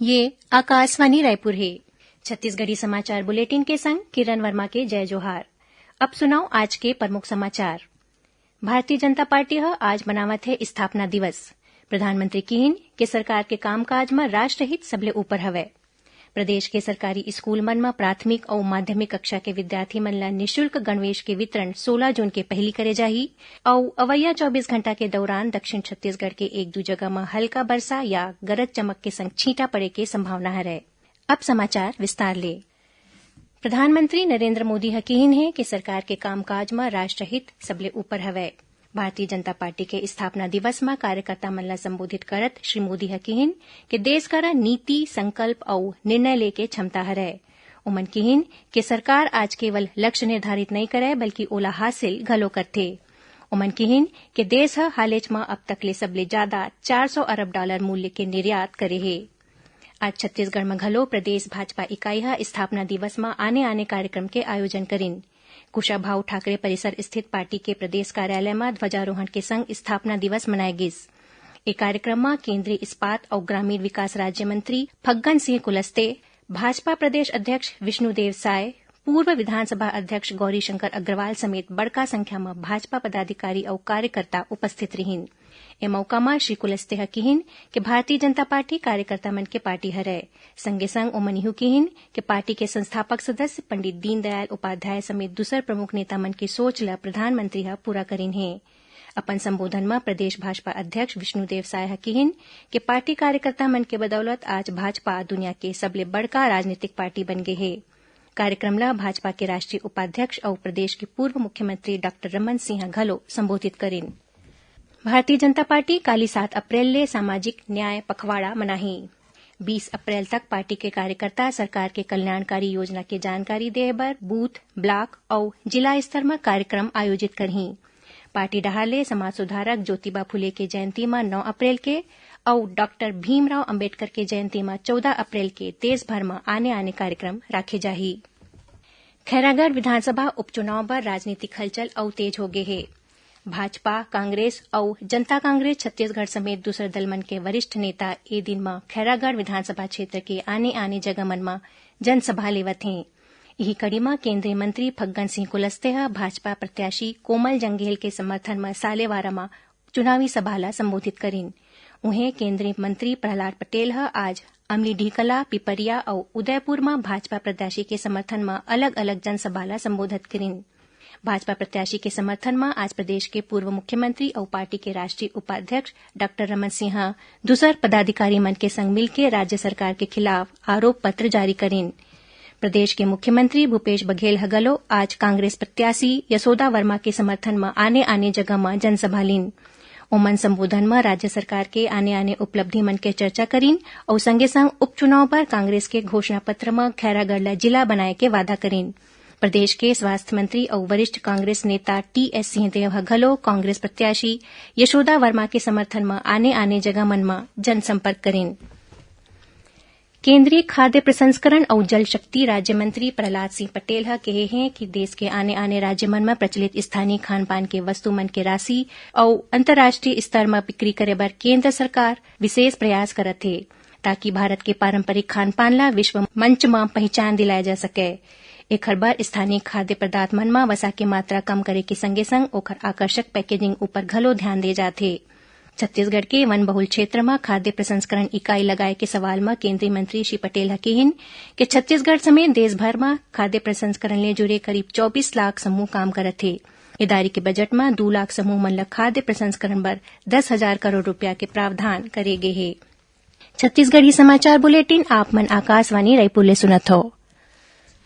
ये आकाशवाणी रायपुर है। छत्तीसगढ़ी समाचार बुलेटिन के संग किरण वर्मा के जय जोहार। अब सुनाओ आज के प्रमुख समाचार। भारतीय जनता पार्टी आज मनावत है स्थापना दिवस। प्रधानमंत्री कीन के सरकार के कामकाज में राष्ट्रहित सबले ऊपर हवै। प्रदेश के सरकारी स्कूल मन में प्राथमिक और माध्यमिक कक्षा के विद्यार्थी मन ला निःशुल्क गणवेश के वितरण 16 जून के पहली करे जाही और अवैया 24 घंटा के दौरान दक्षिण छत्तीसगढ़ के एक दो जगह में हल्का बरसा या गरज चमक के संग छींटा पड़े के संभावना है। अब समाचार विस्तार ले। प्रधानमंत्री नरेंद्र मोदी हकीन है कि सरकार के कामकाज में राष्ट्रहित सबले ऊपर हवै। भारतीय जनता पार्टी के स्थापना दिवस में कार्यकर्ता मन ला संबोधित करत श्री मोदी हकीन कि देश करा नीति, संकल्प और निर्णय लेके क्षमता हरै। उमन कीन कि सरकार आज केवल लक्ष्य निर्धारित नहीं करे बल्कि ओला हासिल घलो करथे। उमन कीन कि देश हालेच में अब तक ले सबले ज्यादा 400 अरब डॉलर मूल्य के निर्यात करे है। आज छत्तीसगढ़ में घलो प्रदेश भाजपा इकाई स्थापना दिवस में आने कार्यक्रम के आयोजन करिन। कुशाभाऊ ठाकरे परिसर स्थित पार्टी के प्रदेश कार्यालय में ध्वजारोहण के संग स्थापना दिवस मनाए गिस। एक कार्यक्रम में केंद्रीय इस्पात और ग्रामीण विकास राज्य मंत्री फग्गन सिंह कुलस्ते, भाजपा प्रदेश अध्यक्ष विष्णुदेव साय, पूर्व विधानसभा अध्यक्ष गौरीशंकर अग्रवाल समेत बड़का संख्या में भाजपा पदाधिकारी और कार्यकर्ता उपस्थित रहिन। ए मौका में श्री कुलस्ते कहिन कि भारतीय जनता पार्टी कार्यकर्ता मन के पार्टी हरै। संगे संग ओमन इहू कहिन कि पार्टी के संस्थापक सदस्य पंडित दीनदयाल उपाध्याय समेत दूसर प्रमुख नेता मन की सोच ला प्रधानमंत्री पूरा करिन है। अपन संबोधन में प्रदेश भाजपा अध्यक्ष विष्णुदेव साय कहिन कि पार्टी कार्यकर्ता मन के बदौलत आज भाजपा दुनिया के सबले बड़का राजनीतिक पार्टी बन गए है। कार्यक्रम ला भाजपा के राष्ट्रीय उपाध्यक्ष और प्रदेश के पूर्व मुख्यमंत्री डॉक्टर रमन सिंह घलो संबोधित करिन। भारतीय जनता पार्टी काली 7 अप्रैल ले सामाजिक न्याय पखवाड़ा मनाही। 20 अप्रैल तक पार्टी के कार्यकर्ता सरकार के कल्याणकारी योजना के जानकारी दे बर बूथ, ब्लॉक और जिला स्तर में कार्यक्रम आयोजित करही। पार्टी डहार ले समाज सुधारक ज्योतिबा फुले के जयंती में 9 अप्रैल के और डॉक्टर भीमराव अंबेडकर के जयंती में 14 अप्रैल के देश भर में आने कार्यक्रम राखे जाही। खैरागढ़ विधानसभा उपचुनाव पर राजनीतिक हलचल और तेज हो गए है। भाजपा, कांग्रेस और जनता कांग्रेस छत्तीसगढ़ समेत दूसरे दल मन के वरिष्ठ नेता ए दिन में खैरागढ़ विधानसभा क्षेत्र के आने जगह मन में जनसभा लेवत हैं। यही कड़ी में केंद्रीय मंत्री फग्गन सिंह कुलस्ते भाजपा प्रत्याशी कोमल जंगेल के समर्थन में सालेवारा में चुनावी सभा ला संबोधित करिन। उन्हें केंद्रीय मंत्री प्रहलाद पटेल आज अमलीडीकला, पिपरिया और उदयपुर में भाजपा प्रत्याशी के समर्थन में अलग अलग जनसभा ला संबोधित करिन। भाजपा प्रत्याशी के समर्थन में आज प्रदेश के पूर्व मुख्यमंत्री और पार्टी के राष्ट्रीय उपाध्यक्ष डॉक्टर रमन सिंह दूसर पदाधिकारी मन के संग मिलकर राज्य सरकार के खिलाफ आरोप पत्र जारी करिन। प्रदेश के मुख्यमंत्री भूपेश बघेल हगलो आज कांग्रेस प्रत्याशी यशोदा वर्मा के समर्थन में आने जगह में जनसभा लीन। ओमन संबोधन में राज्य सरकार के आने उपलब्धि मन के चर्चा करिन और संगे संग उपचुनाव पर कांग्रेस के घोषणा पत्र में खैरागढ़ ला जिला बनाए के वादा करिन। प्रदेश के स्वास्थ्य मंत्री और वरिष्ठ कांग्रेस नेता टीएस सिंहदेव घलो कांग्रेस प्रत्याशी यशोदा वर्मा के समर्थन में आने जगह मन में जनसंपर्क करें। केंद्रीय खाद्य प्रसंस्करण और जल शक्ति राज्य मंत्री प्रहलाद सिंह पटेल कहे हैं कि देश के आने राज्य मन में प्रचलित स्थानीय खान पान के वस्तु मन के राशि और अंतर्राष्ट्रीय स्तर में बिक्री करे बर केंद्र सरकार विशेष प्रयास करत है ताकि भारत के पारंपरिक खान पान ला विश्व मंच में पहचान दिलाया जा सके। एखर बर स्थानीय खाद्य पदार्थ मन में वसा के मात्रा कम करे के संगे संग ओखर आकर्षक पैकेजिंग ऊपर घलो ध्यान दे जाथे। छत्तीसगढ़ के वन बहुल क्षेत्र में खाद्य प्रसंस्करण इकाई लगाए के सवाल में केंद्रीय मंत्री श्री पटेल कहिन कि छत्तीसगढ़ समेत देश भर में खाद्य प्रसंस्करण ले जुड़े करीब 24 लाख समूह काम करत हे। इदारी के बजट में 2 लाख समूह मन ला खाद्य प्रसंस्करण बर 10,000 करोड़ रुपया के प्रावधान करे गे हे। छत्तीसगढ़ी समाचार बुलेटिन आप मन आकाशवाणी रायपुर ले सुनत हो।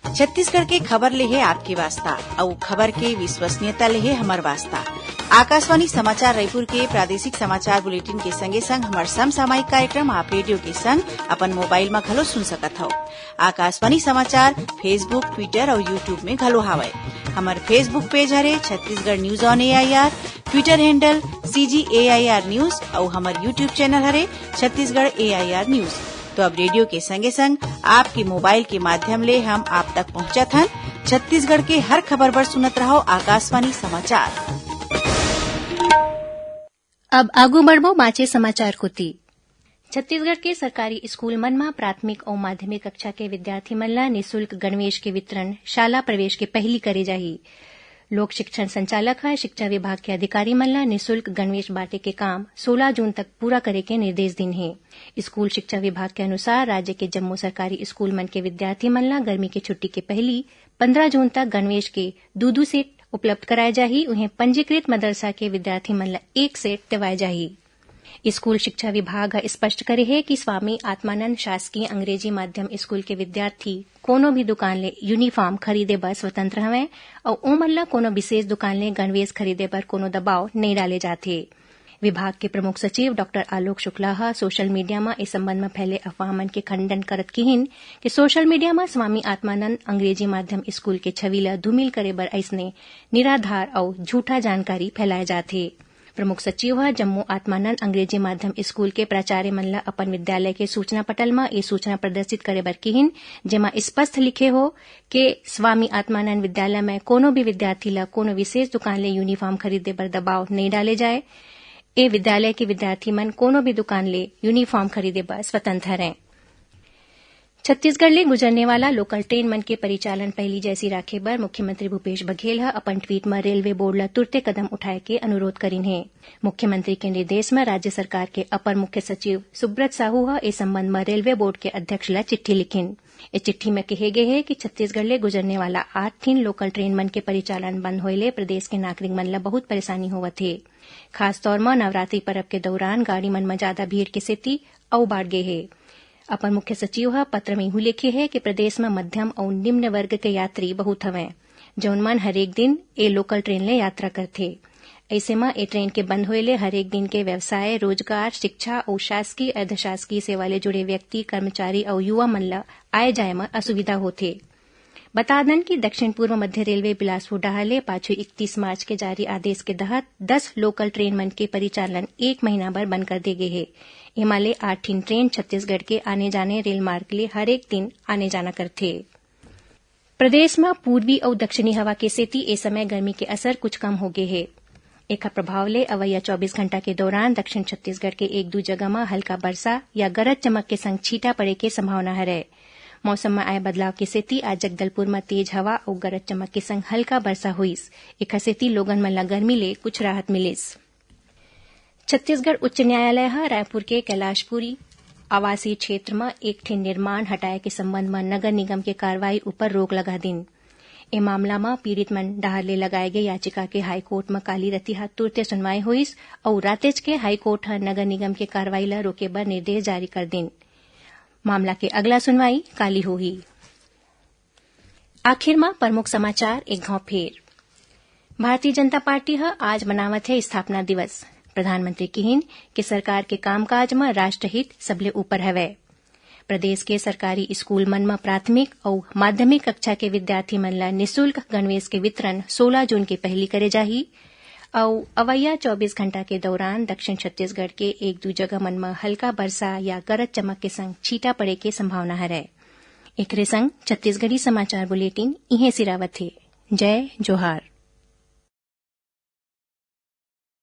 छत्तीसगढ़ के खबर ले है आपके वास्ता और खबर के विश्वसनीयता ले है हमार वास्ता। आकाशवाणी समाचार रायपुर के प्रादेशिक समाचार बुलेटिन के संगे संग हमार समसामयिक कार्यक्रम आप रेडियो के संग अपन मोबाइल में घलो सुन सकत हो। आकाशवाणी समाचार फेसबुक, ट्विटर और यूट्यूब में घलो हावय। हमार फेसबुक पेज हरे Chhattisgarh news on AIR, Twitter handle CGAIR news और हमार यूट्यूब चैनल हरे छत्तीसगढ़ AIR न्यूज। तो अब रेडियो के संगे संग आपके मोबाइल के माध्यम ले हम आप तक पहुंचत हन। छत्तीसगढ़ के हर खबर पर सुनत रहो आकाशवाणी समाचार। अब आगू बढ़बो बाँचे समाचार कोती। छत्तीसगढ़ के सरकारी स्कूल मन में प्राथमिक और माध्यमिक कक्षा के विद्यार्थी मन ला निःशुल्क गणवेश के वितरण शाला प्रवेश के पहली करे जाही। लोक शिक्षण संचालक ह शिक्षा विभाग के अधिकारी मन ला निःशुल्क गणवेश बांटे के काम 16 जून तक पूरा करे के निर्देश दिन है। स्कूल शिक्षा विभाग के अनुसार राज्य के जम्मू सरकारी स्कूल मन के विद्यार्थी मन ला गर्मी की छुट्टी के पहली 15 जून तक गणवेश के 2 सेट उपलब्ध कराए जाही। उन्हें पंजीकृत मदरसा के विद्यार्थी मन ला 1 सेट दिवाए जाही। स्कूल शिक्षा विभाग स्पष्ट करे है कि स्वामी आत्मानंद शासकीय अंग्रेजी माध्यम स्कूल के विद्यार्थी कोनो भी दुकान ले यूनिफॉर्म खरीदे बर स्वतंत्र हवें और ओमन ला कोनो विशेष दुकान ले गणवेश खरीदे बर कोनो दबाव नहीं डाले जाथे। विभाग के प्रमुख सचिव doctor Alok Shukla social media में इस संबंध में फैले अफवाह मन के खंडन करत किहिन कि सोशल मीडिया में स्वामी आत्मानंद अंग्रेजी माध्यम स्कूल के छवि ला धूमिल करे बर ऐसने निराधार और झूठा जानकारी फैलाए जाथे। प्रमुख सचिव जम्मू आत्मानंद अंग्रेजी माध्यम स्कूल के प्राचार्य मन ला अपन विद्यालय के सूचना पटल में ये सूचना प्रदर्शित करे बर किहिन जेमा स्पष्ट लिखे हो कि स्वामी आत्मानंद विद्यालय में कोनो भी विद्यार्थी ला कोनो विशेष दुकान ले यूनिफॉर्म खरीदे बर दबाव नहीं डाले जाए। ए विद्यालय के विद्यार्थी मन कोनो भी दुकान ले यूनिफॉर्म खरीदे बर स्वतंत्र हैं। छत्तीसगढ़ ले गुजरने वाला लोकल ट्रेन मन के परिचालन पहली जैसी राखे बर मुख्यमंत्री भूपेश बघेल अपन ट्वीट में रेलवे बोर्ड ला तुरते कदम उठाए के अनुरोध करिन है। मुख्यमंत्री के निर्देश में राज्य सरकार के अपर मुख्य सचिव सुब्रत साहू इस संबंध में रेलवे बोर्ड के अध्यक्ष ला चिट्ठी लिखिन। इस चिट्ठी में कहे गए है कि छत्तीसगढ़ ले गुजरने वाला 8 लोकल ट्रेन मन के परिचालन बंद होइले प्रदेश के नागरिक मन ला बहुत परेशानी होवत है। खासतौर में नवरात्रि पर्व के दौरान गाड़ी मन में ज्यादा भीड़ के सेती अउ बाढ़ गए है। अपर मुख्य सचिव पत्र में लिखे है कि प्रदेश में मध्यम और निम्न वर्ग के यात्री बहुत हवें जौन मन हरेक दिन ए लोकल ट्रेन ले यात्रा करथे। ऐसे में ए ट्रेन के बंद होइले हरेक दिन के व्यवसाय रोजगार शिक्षा और शासकीय अर्धशासकीय सेवा ले जुड़े व्यक्ति कर्मचारी और युवा मन ला आए जाए में असुविधा होथे। बता दें कि दक्षिण पूर्व मध्य रेलवे बिलासपुर डाहर पाछू 31 मार्च के जारी आदेश के तहत 10 लोकल ट्रेन मन के परिचालन 1 महीना भर बंद कर दे गए है। हिमालय 8 ट्रेन छत्तीसगढ़ के आने जाने रेल मार्ग के लिए हर एक दिन आने जाना करथे। प्रदेश में पूर्वी और दक्षिणी हवा के सेती इस समय गर्मी के असर कुछ कम हो गए है। एक प्रभाव ले अवैया 24 घंटा के दौरान दक्षिण छत्तीसगढ़ के 1-2 जगह में हल्का वर्षा या गरज चमक के संग छींटा पड़े के संभावना है। मौसम में आए बदलाव के सेती आज जगदलपुर में तेज हवा और गरज चमक के संग हल्का वर्षा हुईस। एक सेती लोगन मन ला गर्मी ले कुछ राहत मिलिस। छत्तीसगढ़ उच्च न्यायालय रायपुर के कैलाशपुरी आवासीय क्षेत्र में एक ठे निर्माण हटाए के संबंध में नगर निगम के कार्रवाई ऊपर रोक लगा दिन। ए मामला में पीड़ित मन डाहर ले लगाए गए याचिका के हाईकोर्ट में काली रती तुरते सुनवाई हुईस और रातेज के हाईकोर्ट नगर निगम के कार्रवाई ला रोके बर निर्देश जारी कर दिन। मामला के अगला सुनवाई काली होही। आखिर में प्रमुख समाचार एक घाव फेर। भारतीय जनता पार्टी आज मनावत है स्थापना दिवस। प्रधानमंत्री कहिन कि सरकार के कामकाज में राष्ट्रहित सबले ऊपर हवै। प्रदेश के सरकारी स्कूल मन में प्राथमिक और माध्यमिक कक्षा के विद्यार्थी मन ला निःशुल्क गणवेश के वितरण 16 जून के पहली करे जाही और अवैया 24 घंटा के दौरान दक्षिण छत्तीसगढ़ के 1-2 जगह मन में हल्का वर्षा या गरज चमक के संग छींटा पड़े के संभावना है। एकरे संग छत्तीसगढ़ी समाचार बुलेटिन इहे सिरावत है। जय जोहार।